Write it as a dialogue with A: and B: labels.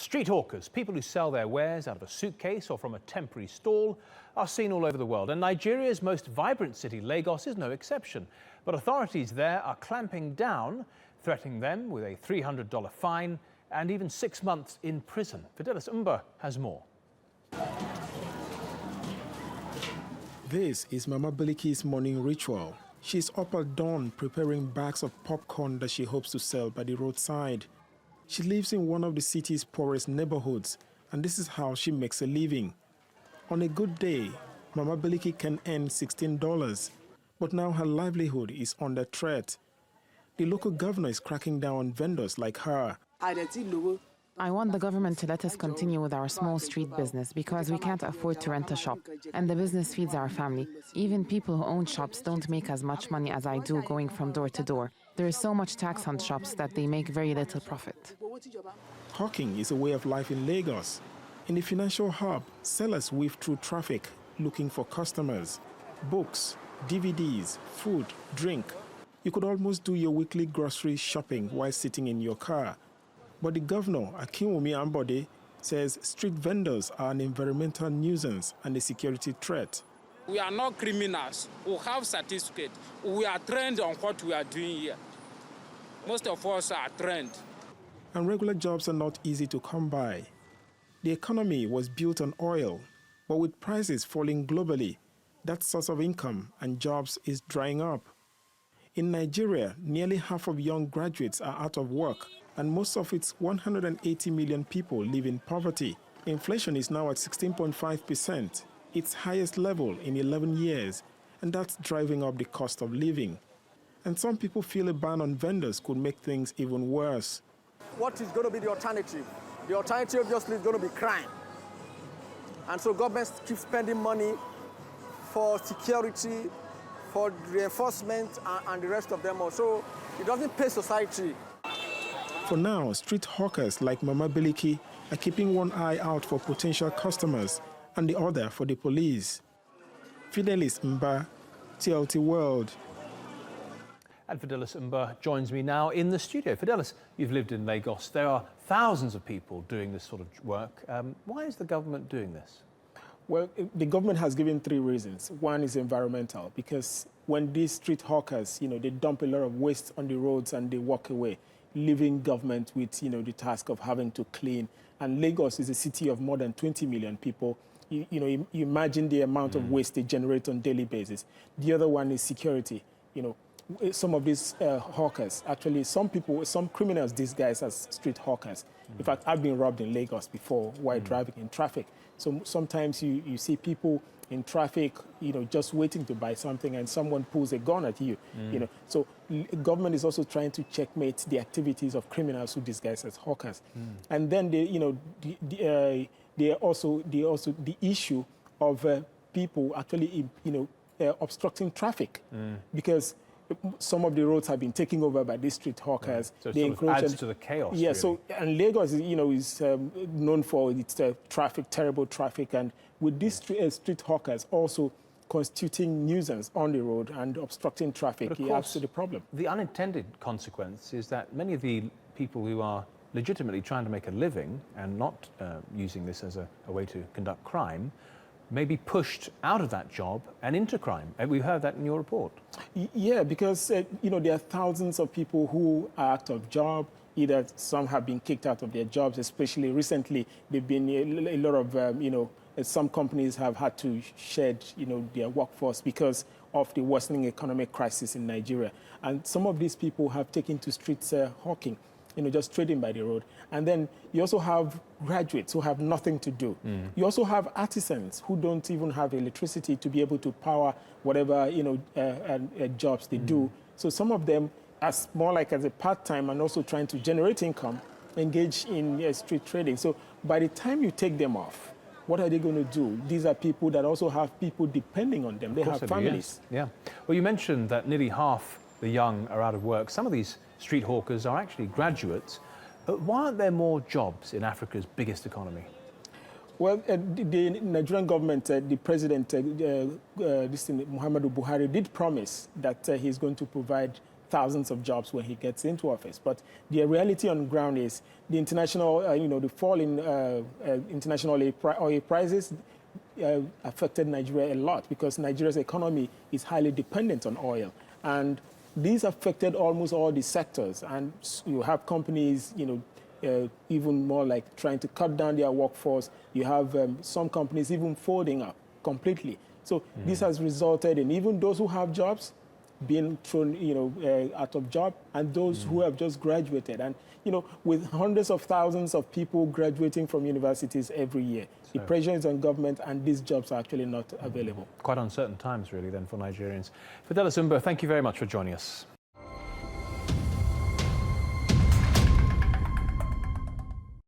A: Street hawkers, people who sell their wares out of a suitcase or from a temporary stall, are seen all over the world. And Nigeria's most vibrant city, Lagos, is no exception. But authorities there are clamping down, threatening them with a $300 fine and even 6 months in prison. Fidelis Mbah has more.
B: This is Mama Biliki's morning ritual. She's up at dawn preparing bags of popcorn that she hopes to sell by the roadside. She lives in one of the city's poorest neighborhoods, and this is how she makes a living. On a good day, Mama Biliki can earn $16, but now her livelihood is under threat. The local governor is cracking down on vendors like her.
C: I want the government to let us continue with our small street business because we can't afford to rent a shop, and the business feeds our family. Even people who own shops don't make as much money as I do going from door to door. There is so much tax on shops that they make very little profit.
B: Hawking is a way of life in Lagos. In the financial hub, sellers weave through traffic looking for customers. Books, DVDs, food, drink. You could almost do your weekly grocery shopping while sitting in your car. But the governor, Akinwumi Ambode, says street vendors are an environmental nuisance and a security threat.
D: We are not criminals. We have certificates. We are trained on what we are doing here. Most of us are trained.
B: And regular jobs are not easy to come by. The economy was built on oil, but with prices falling globally, that source of income and jobs is drying up. In Nigeria, nearly half of young graduates are out of work, and most of its 180 million people live in poverty. Inflation is now at 16.5%, its highest level in 11 years, and that's driving up the cost of living. And some people feel a ban on vendors could make things even worse.
E: What is going to be the alternative? The alternative obviously is going to be crime. And so governments keep spending money for security, for reinforcement, and the rest of them also. It doesn't pay society.
B: For now, street hawkers like Mama Biliki are keeping one eye out for potential customers and the other for the police. Fidelis Mbah, TRT World.
A: And Fidelis Mbah joins me now in the studio. Fidelis, you've lived in Lagos. There are thousands of people doing this sort of work. Why is the government doing this?
B: Well, the government has given 3 reasons. One is environmental, because when these street hawkers, they dump a lot of waste on the roads and they walk away, leaving government with, the task of having to clean. And Lagos is a city of more than 20 million people. You imagine the amount of waste they generate on a daily basis. The other one is security. Some of these hawkers, actually, some criminals disguise as street hawkers. In fact, I've been robbed in Lagos before while driving in traffic. So sometimes you see people in traffic, just waiting to buy something, and someone pulls a gun at you. So government is also trying to checkmate the activities of criminals who disguise as hawkers. And then the issue of people actually obstructing traffic, because some of the roads have been taken over by these street hawkers.
A: So it sort of adds to the chaos.
B: Yeah.
A: Really.
B: So and Lagos, is known for its traffic, terrible traffic, and with these street hawkers also constituting nuisance on the road and obstructing traffic, it adds to the problem.
A: The unintended consequence is that many of the people who are legitimately trying to make a living and not using this as a way to conduct crime may be pushed out of that job and into crime. And we heard that in your report.
B: Yeah, because there are thousands of people who are out of job. Either some have been kicked out of their jobs, especially recently. There've been a lot of some companies have had to shed their workforce because of the worsening economic crisis in Nigeria. And some of these people have taken to streets hawking, just trading by the road. And then you also have graduates who have nothing to do. You also have artisans who don't even have electricity to be able to power whatever, jobs they do. So some of them, as more like as a part-time and also trying to generate income, engage in street trading. So by the time you take them off, what are they going to do? These are people that also have people depending on them. They have families.
A: Yes. Yeah. Well, you mentioned that nearly half the young are out of work. Some of these street hawkers are actually graduates. But why aren't there more jobs in Africa's biggest economy?
B: Well, the Nigerian government, the president, Muhammadu Buhari, did promise that he's going to provide thousands of jobs when he gets into office. But the reality on the ground is the international, the fall in international oil prices affected Nigeria a lot because Nigeria's economy is highly dependent on oil. And these affected almost all the sectors. And you have companies, even more like trying to cut down their workforce. You have some companies even folding up completely. So this has resulted in even those who have jobs being thrown, out of job, and those who have just graduated. And, with hundreds of thousands of people graduating from universities every year, the pressure is on government, and these jobs are actually not available.
A: Quite uncertain times, really, then, for Nigerians. Fidelis Mbah, thank you very much for joining us.